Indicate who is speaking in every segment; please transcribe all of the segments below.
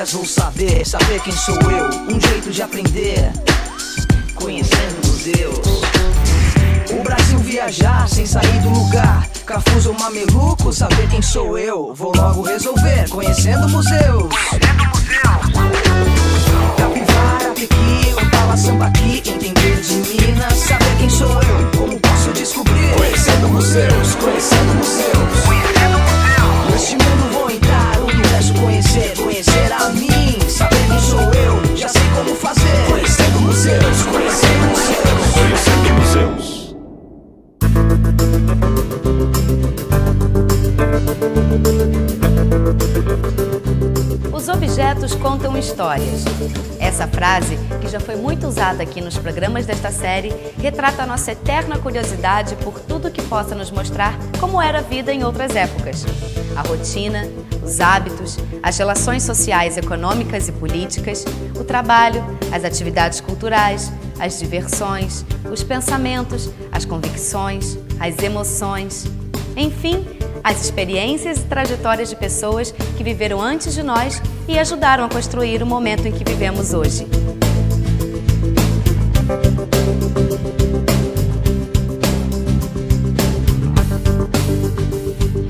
Speaker 1: mas vou saber quem sou eu. Um jeito de aprender, conhecendo museus. O Brasil viajar sem sair do lugar, Cafuso ou Mameluco, saber quem sou eu. Vou logo resolver, conhecendo museus. Capivara, Pequi, Opala, Sambaqui, entender de Minas, saber quem sou eu. Como posso descobrir? Conhecendo museus, conhecendo museus. Neste mundo vou entrar, o universo conhecer a mim, saber quem sou eu, já sei como fazer. Conhecendo museus, conhecendo museus. Conhecendo museus.
Speaker 2: Os objetos contam histórias. Essa frase, que já foi muito usada aqui nos programas desta série, retrata a nossa eterna curiosidade por tudo que possa nos mostrar como era a vida em outras épocas. A rotina, os hábitos, as relações sociais, econômicas e políticas, o trabalho, as atividades culturais, as diversões, os pensamentos, as convicções, as emoções, enfim, as experiências e trajetórias de pessoas que viveram antes de nós e ajudaram a construir o momento em que vivemos hoje.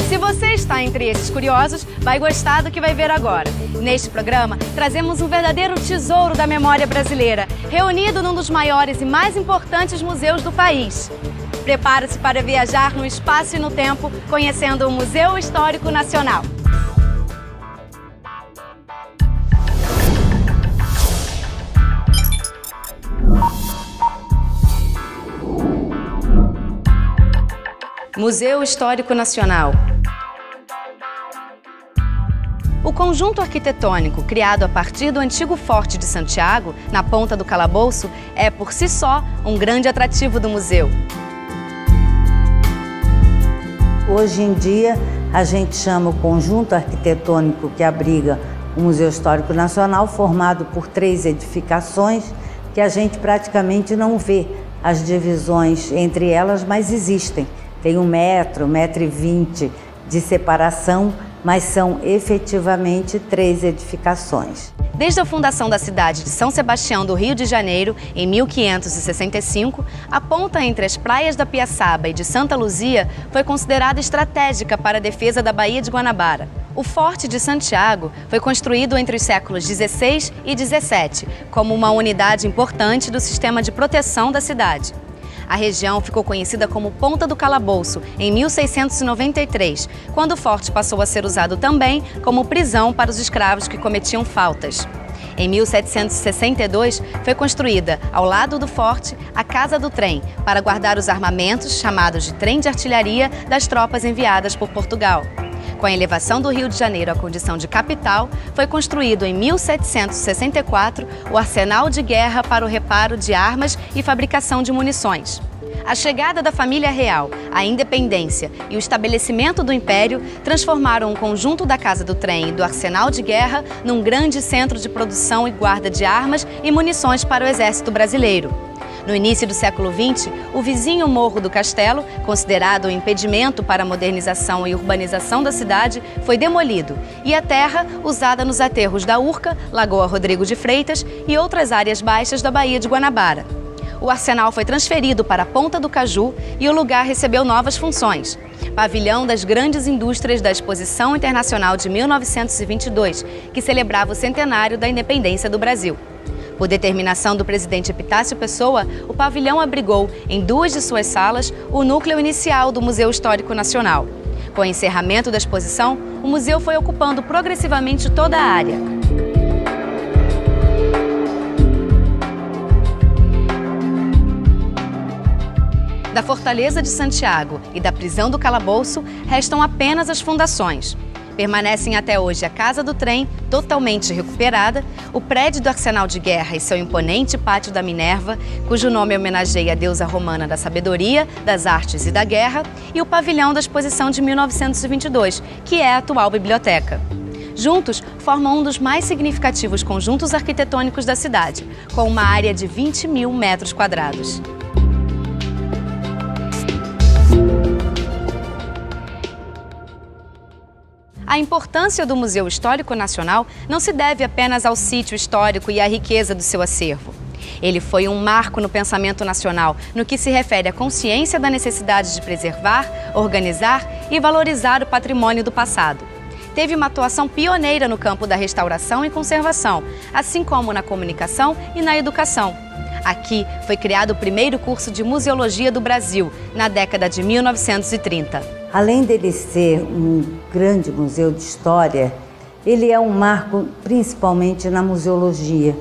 Speaker 2: Se você está entre esses curiosos, vai gostar do que vai ver agora. Neste programa, trazemos um verdadeiro tesouro da memória brasileira, reunido num dos maiores e mais importantes museus do país. Prepare-se para viajar no espaço e no tempo, conhecendo o Museu Histórico Nacional. Museu Histórico Nacional. O conjunto arquitetônico, criado a partir do antigo Forte de Santiago, na Ponta do Calabouço, é por si só um grande atrativo do museu.
Speaker 3: Hoje em dia, a gente chama o conjunto arquitetônico que abriga o Museu Histórico Nacional, formado por 3 edificações, que a gente praticamente não vê as divisões entre elas, mas existem. Tem 1 metro, 1,20 m de separação, mas são efetivamente 3 edificações.
Speaker 2: Desde a fundação da cidade de São Sebastião do Rio de Janeiro, em 1565, a ponta entre as praias da Piaçaba e de Santa Luzia foi considerada estratégica para a defesa da Baía de Guanabara. O Forte de Santiago foi construído entre os séculos XVI e XVII, como uma unidade importante do sistema de proteção da cidade. A região ficou conhecida como Ponta do Calabouço em 1693, quando o forte passou a ser usado também como prisão para os escravos que cometiam faltas. Em 1762, foi construída, ao lado do forte, a Casa do Trem, para guardar os armamentos, chamados de trem de artilharia, das tropas enviadas por Portugal. Com a elevação do Rio de Janeiro à condição de capital, foi construído em 1764 o Arsenal de Guerra para o reparo de armas e fabricação de munições. A chegada da família real, a independência e o estabelecimento do Império transformaram o conjunto da Casa do Trem e do Arsenal de Guerra num grande centro de produção e guarda de armas e munições para o Exército Brasileiro. No início do século XX, o vizinho Morro do Castelo, considerado um impedimento para a modernização e urbanização da cidade, foi demolido e a terra usada nos aterros da Urca, Lagoa Rodrigo de Freitas e outras áreas baixas da Baía de Guanabara. O arsenal foi transferido para a Ponta do Caju e o lugar recebeu novas funções. Pavilhão das grandes indústrias da Exposição Internacional de 1922, que celebrava o centenário da independência do Brasil. Por determinação do presidente Epitácio Pessoa, o pavilhão abrigou, em 2 de suas salas, o núcleo inicial do Museu Histórico Nacional. Com o encerramento da exposição, o museu foi ocupando progressivamente toda a área. Da Fortaleza de Santiago e da prisão do Calabouço, restam apenas as fundações. Permanecem até hoje a Casa do Trem, totalmente recuperada, o prédio do Arsenal de Guerra e seu imponente Pátio da Minerva, cujo nome homenageia a deusa romana da sabedoria, das artes e da guerra, e o pavilhão da exposição de 1922, que é a atual biblioteca. Juntos, formam um dos mais significativos conjuntos arquitetônicos da cidade, com uma área de 20.000 metros quadrados. A importância do Museu Histórico Nacional não se deve apenas ao sítio histórico e à riqueza do seu acervo. Ele foi um marco no pensamento nacional no que se refere à consciência da necessidade de preservar, organizar e valorizar o patrimônio do passado. Teve uma atuação pioneira no campo da restauração e conservação, assim como na comunicação e na educação. Aqui foi criado o primeiro curso de museologia do Brasil, na década de 1930.
Speaker 3: Além dele ser um grande museu de história, ele é um marco principalmente na museologia,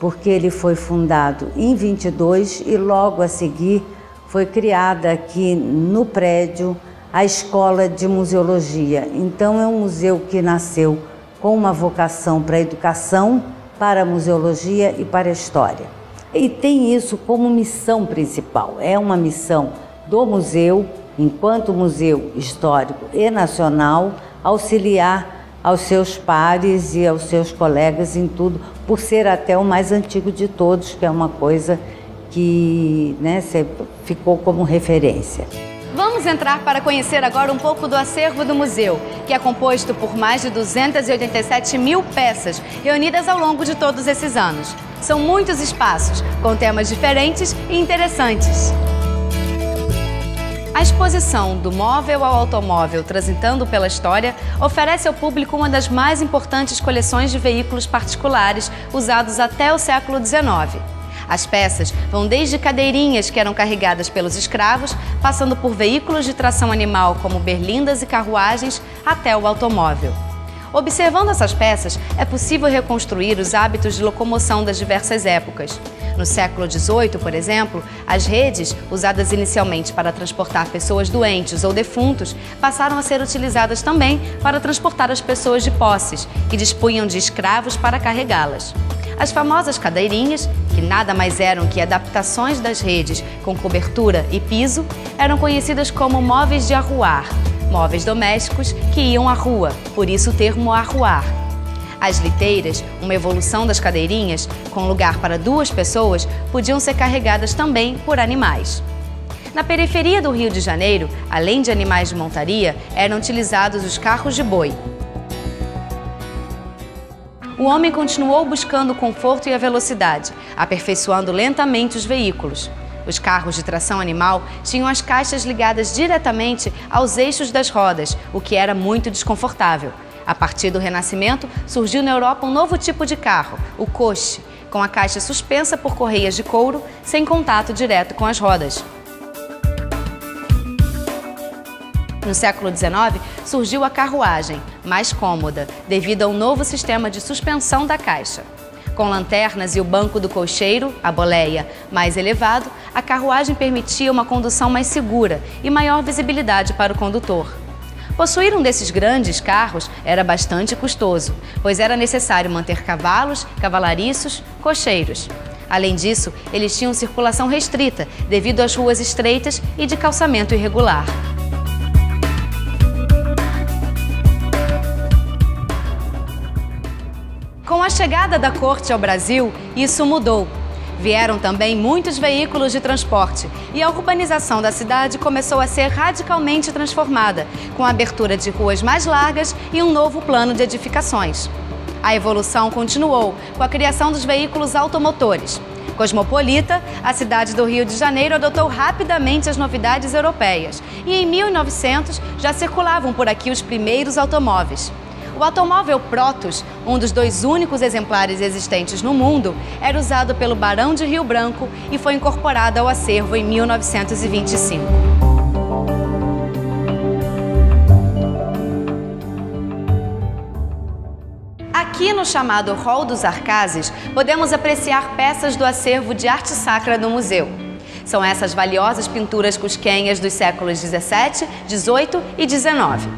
Speaker 3: porque ele foi fundado em 22 e logo a seguir foi criada aqui no prédio a Escola de Museologia. Então é um museu que nasceu com uma vocação para a educação, para a museologia e para a história. E tem isso como missão principal. É uma missão do museu, enquanto museu histórico e nacional, auxiliar aos seus pares e aos seus colegas em tudo, por ser até o mais antigo de todos, que é uma coisa que ficou como referência.
Speaker 2: Vamos entrar para conhecer agora um pouco do acervo do museu, que é composto por mais de 287 mil peças, reunidas ao longo de todos esses anos. São muitos espaços, com temas diferentes e interessantes. A exposição Do Móvel ao Automóvel, Transitando pela História, oferece ao público uma das mais importantes coleções de veículos particulares usados até o século XIX. As peças vão desde cadeirinhas que eram carregadas pelos escravos, passando por veículos de tração animal como berlindas e carruagens, até o automóvel. Observando essas peças, é possível reconstruir os hábitos de locomoção das diversas épocas. No século XVIII, por exemplo, as redes, usadas inicialmente para transportar pessoas doentes ou defuntos, passaram a ser utilizadas também para transportar as pessoas de posses, que dispunham de escravos para carregá-las. As famosas cadeirinhas, que nada mais eram que adaptações das redes com cobertura e piso, eram conhecidas como móveis de arruar, móveis domésticos que iam à rua, por isso o termo arruar. As liteiras, uma evolução das cadeirinhas, com lugar para 2 pessoas, podiam ser carregadas também por animais. Na periferia do Rio de Janeiro, além de animais de montaria, eram utilizados os carros de boi. O homem continuou buscando o conforto e a velocidade, aperfeiçoando lentamente os veículos. Os carros de tração animal tinham as caixas ligadas diretamente aos eixos das rodas, o que era muito desconfortável. A partir do Renascimento, surgiu na Europa um novo tipo de carro, o coche, com a caixa suspensa por correias de couro, sem contato direto com as rodas. No século XIX, surgiu a carruagem, mais cômoda, devido ao novo sistema de suspensão da caixa. Com lanternas e o banco do cocheiro, a boleia, mais elevado, a carruagem permitia uma condução mais segura e maior visibilidade para o condutor. Possuir um desses grandes carros era bastante custoso, pois era necessário manter cavalos, cavalariços, cocheiros. Além disso, eles tinham circulação restrita, devido às ruas estreitas e de calçamento irregular. Com a chegada da corte ao Brasil, isso mudou. Vieram também muitos veículos de transporte e a urbanização da cidade começou a ser radicalmente transformada, com a abertura de ruas mais largas e um novo plano de edificações. A evolução continuou com a criação dos veículos automotores. Cosmopolita, a cidade do Rio de Janeiro adotou rapidamente as novidades europeias e em 1900 já circulavam por aqui os primeiros automóveis. O automóvel Protos, um dos 2 únicos exemplares existentes no mundo, era usado pelo Barão de Rio Branco e foi incorporado ao acervo em 1925. Aqui no chamado Hall dos Arcases, podemos apreciar peças do acervo de arte sacra do museu. São essas valiosas pinturas cusquenhas dos séculos XVII, XVIII e XIX.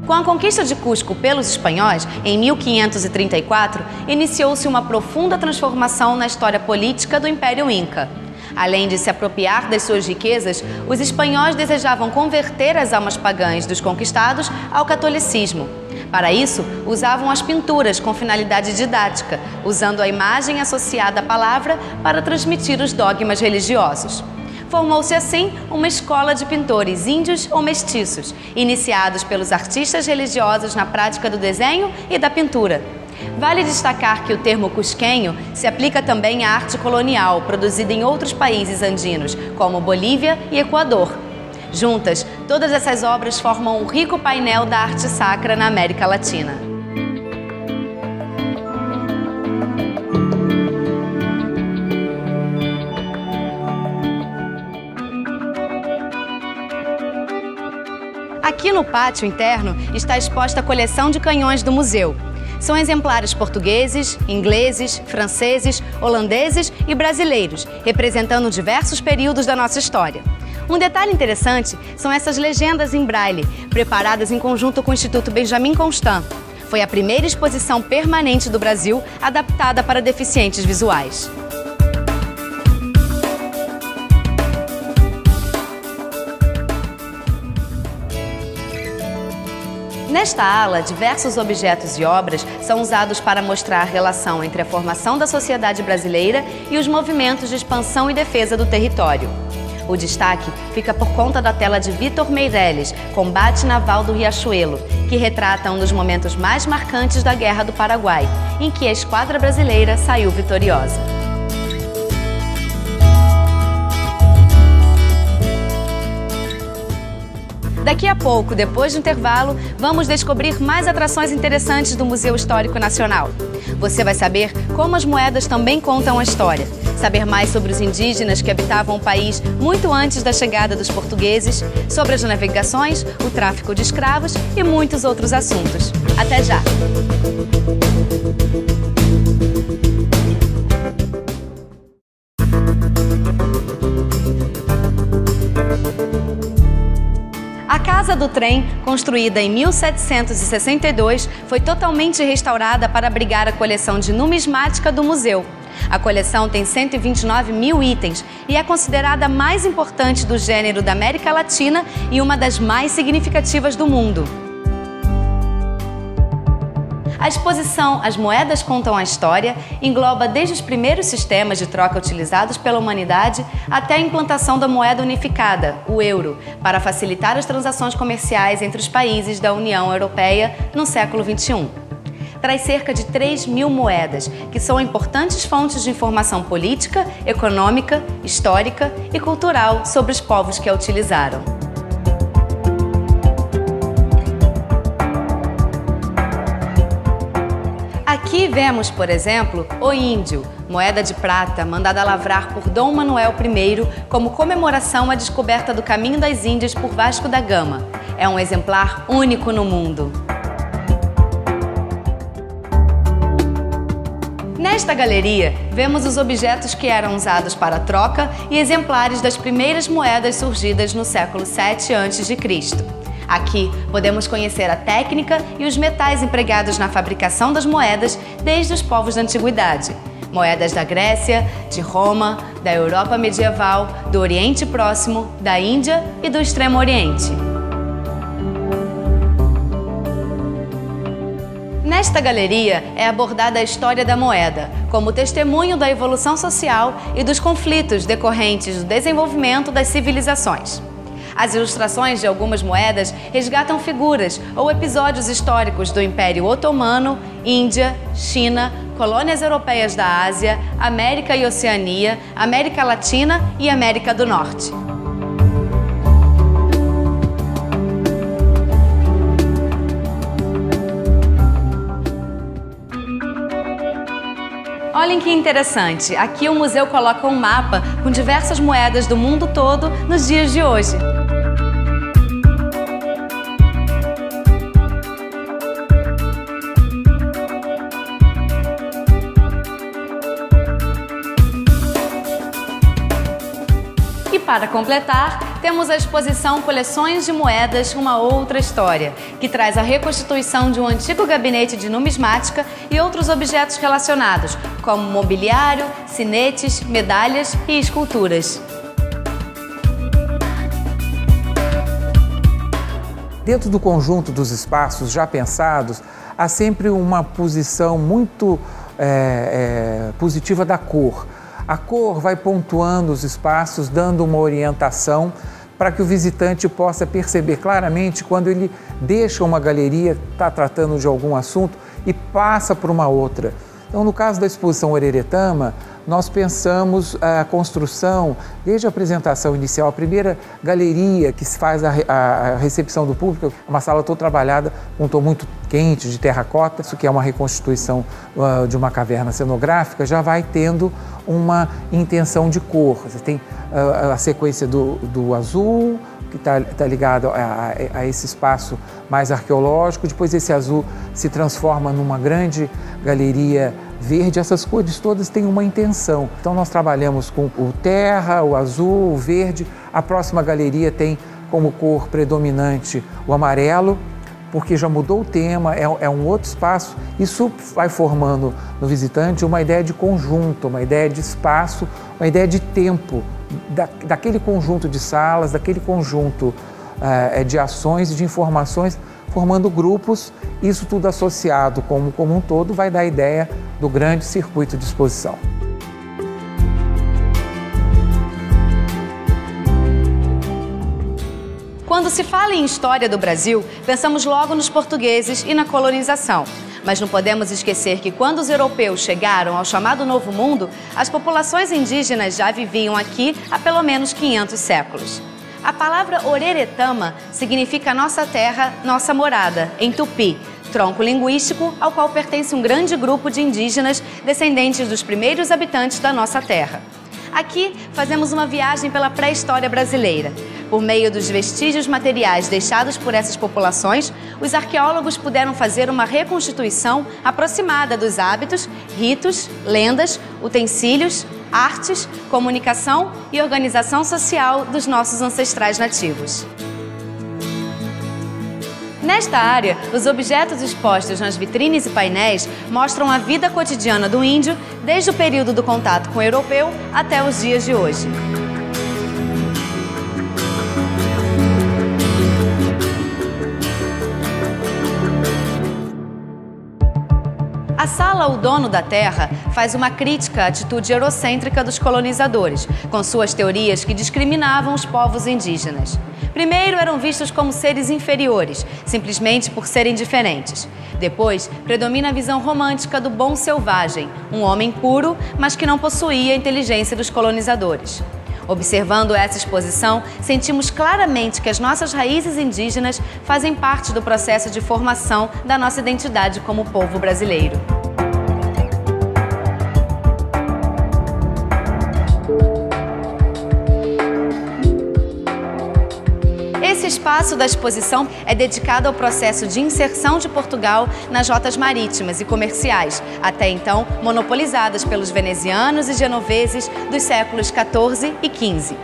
Speaker 2: Com a conquista de Cusco pelos espanhóis, em 1534, iniciou-se uma profunda transformação na história política do Império Inca. Além de se apropriar das suas riquezas, os espanhóis desejavam converter as almas pagãs dos conquistados ao catolicismo. Para isso, usavam as pinturas com finalidade didática, usando a imagem associada à palavra para transmitir os dogmas religiosos. Formou-se assim uma escola de pintores índios ou mestiços, iniciados pelos artistas religiosos na prática do desenho e da pintura. Vale destacar que o termo cusquenho se aplica também à arte colonial produzida em outros países andinos, como Bolívia e Equador. Juntas, todas essas obras formam um rico painel da arte sacra na América Latina. Aqui no pátio interno está exposta a coleção de canhões do museu. São exemplares portugueses, ingleses, franceses, holandeses e brasileiros, representando diversos períodos da nossa história. Um detalhe interessante são essas legendas em braille, preparadas em conjunto com o Instituto Benjamin Constant. Foi a primeira exposição permanente do Brasil adaptada para deficientes visuais. Nesta ala, diversos objetos e obras são usados para mostrar a relação entre a formação da sociedade brasileira e os movimentos de expansão e defesa do território. O destaque fica por conta da tela de Vitor Meirelles, Combate Naval do Riachuelo, que retrata um dos momentos mais marcantes da Guerra do Paraguai, em que a esquadra brasileira saiu vitoriosa. Daqui a pouco, depois do intervalo, vamos descobrir mais atrações interessantes do Museu Histórico Nacional. Você vai saber como as moedas também contam a história, saber mais sobre os indígenas que habitavam o país muito antes da chegada dos portugueses, sobre as navegações, o tráfico de escravos e muitos outros assuntos. Até já! A Casa do Trem, construída em 1762, foi totalmente restaurada para abrigar a coleção de numismática do museu. A coleção tem 129 mil itens e é considerada a mais importante do gênero da América Latina e uma das mais significativas do mundo. A exposição As Moedas Contam a História engloba desde os primeiros sistemas de troca utilizados pela humanidade até a implantação da moeda unificada, o euro, para facilitar as transações comerciais entre os países da União Europeia no século XXI. Traz cerca de 3 mil moedas, que são importantes fontes de informação política, econômica, histórica e cultural sobre os povos que a utilizaram. Aqui vemos, por exemplo, o índio, moeda de prata mandada lavrar por Dom Manuel I como comemoração à descoberta do caminho das Índias por Vasco da Gama. É um exemplar único no mundo. Nesta galeria, vemos os objetos que eram usados para troca e exemplares das primeiras moedas surgidas no século VII a.C. Aqui podemos conhecer a técnica e os metais empregados na fabricação das moedas desde os povos da antiguidade. Moedas da Grécia, de Roma, da Europa medieval, do Oriente Próximo, da Índia e do Extremo Oriente. Nesta galeria é abordada a história da moeda, como testemunho da evolução social e dos conflitos decorrentes do desenvolvimento das civilizações. As ilustrações de algumas moedas resgatam figuras ou episódios históricos do Império Otomano, Índia, China, colônias europeias da Ásia, América e Oceania, América Latina e América do Norte. Olhem que interessante, aqui o museu coloca um mapa com diversas moedas do mundo todo nos dias de hoje. E para completar, temos a exposição Coleções de Moedas, uma outra história, que traz a reconstituição de um antigo gabinete de numismática e outros objetos relacionados, como mobiliário, sinetes, medalhas e esculturas.
Speaker 4: Dentro do conjunto dos espaços já pensados, há sempre uma posição muito positiva da cor. A cor vai pontuando os espaços, dando uma orientação para que o visitante possa perceber claramente quando ele deixa uma galeria, está tratando de algum assunto e passa por uma outra. Então, no caso da exposição Oreretama, nós pensamos a construção, desde a apresentação inicial, a primeira galeria que se faz a recepção do público, uma sala toda trabalhada com um tom muito quente, de terracota, isso que é uma reconstituição de uma caverna cenográfica, já vai tendo uma intenção de cor. Você tem a sequência do azul, que está ligado a esse espaço mais arqueológico, depois esse azul se transforma numa grande galeria verde. Essas cores todas têm uma intenção. Então nós trabalhamos com o terra, o azul, o verde. A próxima galeria tem como cor predominante o amarelo, porque já mudou o tema, é um outro espaço. Isso vai formando no visitante uma ideia de conjunto, uma ideia de espaço, uma ideia de tempo, daquele conjunto de salas, daquele conjunto de ações e de informações, formando grupos. Isso tudo associado como um todo vai dar a ideia do grande circuito de exposição.
Speaker 2: Quando se fala em história do Brasil, pensamos logo nos portugueses e na colonização. Mas não podemos esquecer que quando os europeus chegaram ao chamado Novo Mundo, as populações indígenas já viviam aqui há pelo menos 500 séculos. A palavra Oreretama significa nossa terra, nossa morada, em tupi, tronco linguístico ao qual pertence um grande grupo de indígenas descendentes dos primeiros habitantes da nossa terra. Aqui fazemos uma viagem pela pré-história brasileira. Por meio dos vestígios materiais deixados por essas populações, os arqueólogos puderam fazer uma reconstituição aproximada dos hábitos, ritos, lendas, utensílios, artes, comunicação e organização social dos nossos ancestrais nativos. Nesta área, os objetos expostos nas vitrines e painéis mostram a vida cotidiana do índio desde o período do contato com o europeu até os dias de hoje. A sala O Dono da Terra faz uma crítica à atitude eurocêntrica dos colonizadores, com suas teorias que discriminavam os povos indígenas. Primeiro, eram vistos como seres inferiores, simplesmente por serem diferentes. Depois, predomina a visão romântica do bom selvagem, um homem puro, mas que não possuía a inteligência dos colonizadores. Observando essa exposição, sentimos claramente que as nossas raízes indígenas fazem parte do processo de formação da nossa identidade como povo brasileiro. Esse espaço da exposição é dedicado ao processo de inserção de Portugal nas rotas marítimas e comerciais, até então monopolizadas pelos venezianos e genoveses dos séculos XIV e XV.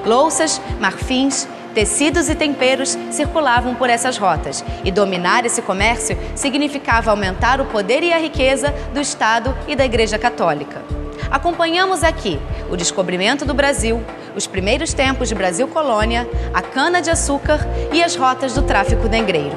Speaker 2: Louças, marfins, tecidos e temperos circulavam por essas rotas, e dominar esse comércio significava aumentar o poder e a riqueza do Estado e da Igreja Católica. Acompanhamos aqui o descobrimento do Brasil, os primeiros tempos de Brasil Colônia, a cana-de-açúcar e as rotas do tráfico negreiro.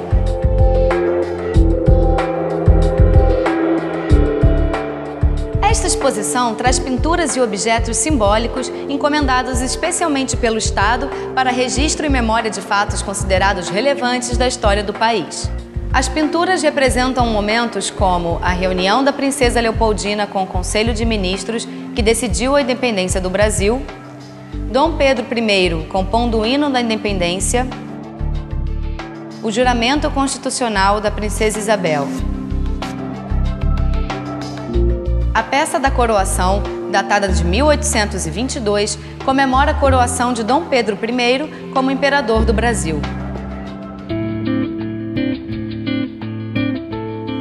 Speaker 2: Esta exposição traz pinturas e objetos simbólicos encomendados especialmente pelo Estado para registro e memória de fatos considerados relevantes da história do país. As pinturas representam momentos como a reunião da princesa Leopoldina com o Conselho de Ministros, que decidiu a independência do Brasil, Dom Pedro I compondo o hino da independência, o juramento constitucional da princesa Isabel. A peça da coroação, datada de 1822, comemora a coroação de Dom Pedro I como imperador do Brasil.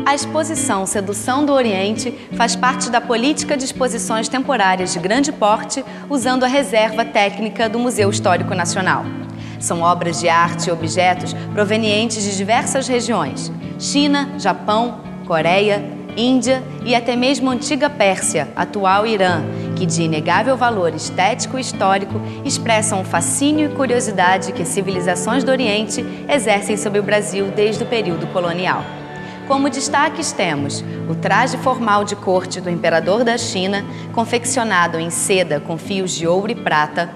Speaker 2: A exposição Sedução do Oriente faz parte da política de exposições temporárias de grande porte, usando a reserva técnica do Museu Histórico Nacional. São obras de arte e objetos provenientes de diversas regiões: China, Japão, Coreia, Índia e até mesmo antiga Pérsia, atual Irã, que de inegável valor estético e histórico expressam o fascínio e curiosidade que civilizações do Oriente exercem sobre o Brasil desde o período colonial. Como destaques temos o traje formal de corte do imperador da China, confeccionado em seda com fios de ouro e prata,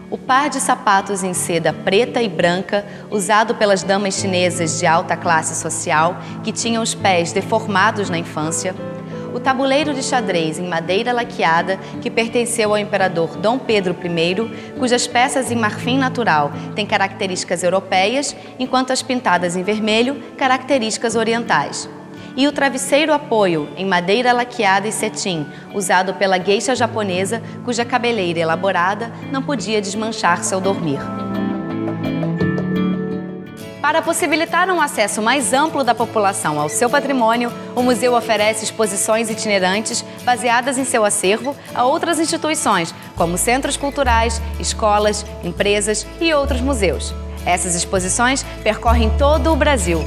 Speaker 2: o par de sapatos em seda preta e branca, usado pelas damas chinesas de alta classe social, que tinham os pés deformados na infância, o tabuleiro de xadrez em madeira laqueada, que pertenceu ao imperador Dom Pedro I, cujas peças em marfim natural têm características europeias, enquanto as pintadas em vermelho, características orientais. E o travesseiro apoio, em madeira laqueada e cetim, usado pela geisha japonesa, cuja cabeleira elaborada não podia desmanchar-se ao dormir. Para possibilitar um acesso mais amplo da população ao seu patrimônio, o museu oferece exposições itinerantes baseadas em seu acervo a outras instituições, como centros culturais, escolas, empresas e outros museus. Essas exposições percorrem todo o Brasil.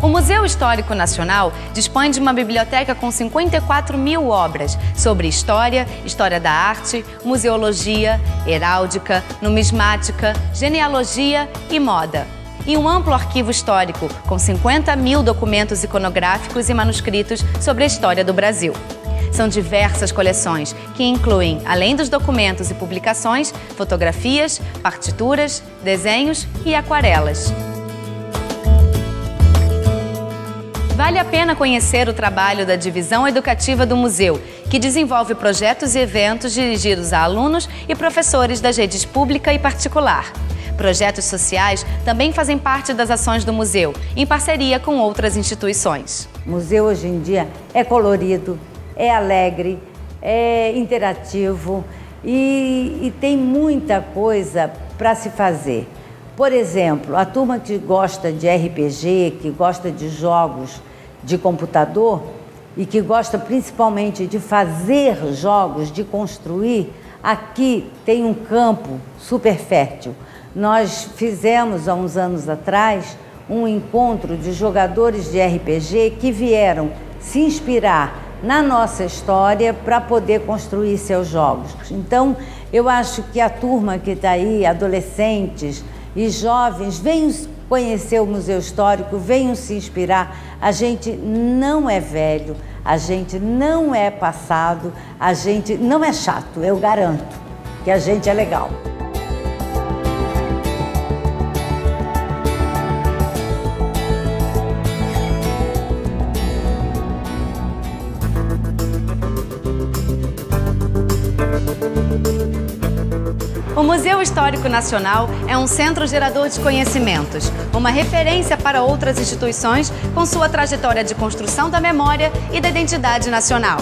Speaker 2: O Museu Histórico Nacional dispõe de uma biblioteca com 54 mil obras sobre história, história da arte, museologia, heráldica, numismática, genealogia e moda. E um amplo arquivo histórico com 50 mil documentos iconográficos e manuscritos sobre a história do Brasil. São diversas coleções que incluem, além dos documentos e publicações, fotografias, partituras, desenhos e aquarelas. Vale a pena conhecer o trabalho da Divisão Educativa do Museu, que desenvolve projetos e eventos dirigidos a alunos e professores das redes pública e particular. Projetos sociais também fazem parte das ações do museu, em parceria com outras instituições.
Speaker 3: O museu hoje em dia é colorido, é alegre, é interativo e tem muita coisa para se fazer. Por exemplo, a turma que gosta de RPG, que gosta de jogos de computador e que gosta principalmente de fazer jogos, de construir, aqui tem um campo super fértil. Nós fizemos há uns anos atrás um encontro de jogadores de RPG que vieram se inspirar na nossa história para poder construir seus jogos. Então, eu acho que a turma que está aí, adolescentes e jovens, venham conhecer o Museu Histórico, venham se inspirar. A gente não é velho, a gente não é passado, a gente não é chato, eu garanto que a gente é legal.
Speaker 2: O Museu Histórico Nacional é um centro gerador de conhecimentos, uma referência para outras instituições com sua trajetória de construção da memória e da identidade nacional.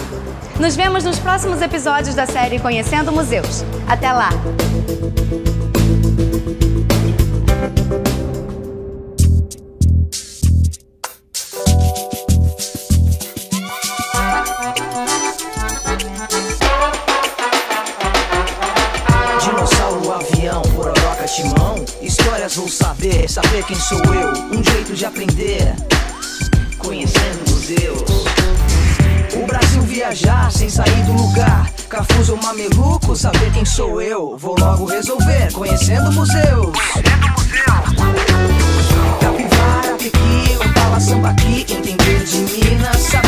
Speaker 2: Nos vemos nos próximos episódios da série Conhecendo Museus. Até lá!
Speaker 1: Timão, histórias vou saber quem sou eu, um jeito de aprender, conhecendo museus. O Brasil viajar sem sair do lugar, Cafuso ou Mameluco, saber quem sou eu, vou logo resolver, conhecendo museus. Capivara, Piqui, Opala, Sambaqui, entender de Minas.